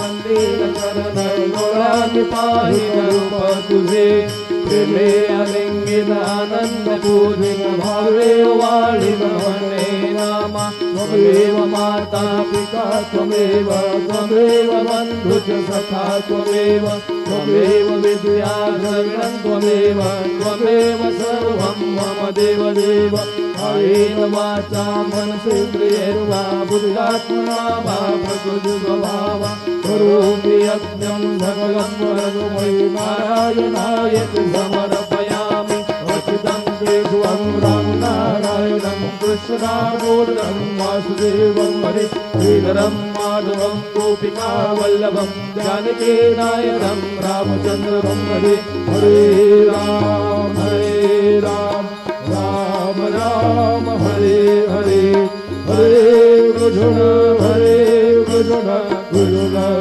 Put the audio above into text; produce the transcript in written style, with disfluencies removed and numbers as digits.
मंदिर शरण गौरांग पाहि रूप तुझे प्रेमे अलिंगित आनंद पूजित भावे वाळित वने नामा त्वमेव माता पिता त्वमेव त्वमेव बन्धु च सखा त्वमेव त्वमेव विद्या द्रविणं त्वमेव त्वमेव सर्वं मम देव देव कायेन वाचा मनसेन्द्रियैर्वा बुद्ध्यात्मना वा प्रकृति स्वभावा करोमि यज्ञं सकलं वरदमयि नारायणाय समर्पयामि अच्युतं केशवं रामनारायणं कृष्णामूर्तं वासुदेवं हरे श्रीधरं माधवं गोपिकावल्लभं जानकीनायकं रामचन्द्रं हरे हरे राम राम राम हरे हरे हरे कृष्ण कृष्ण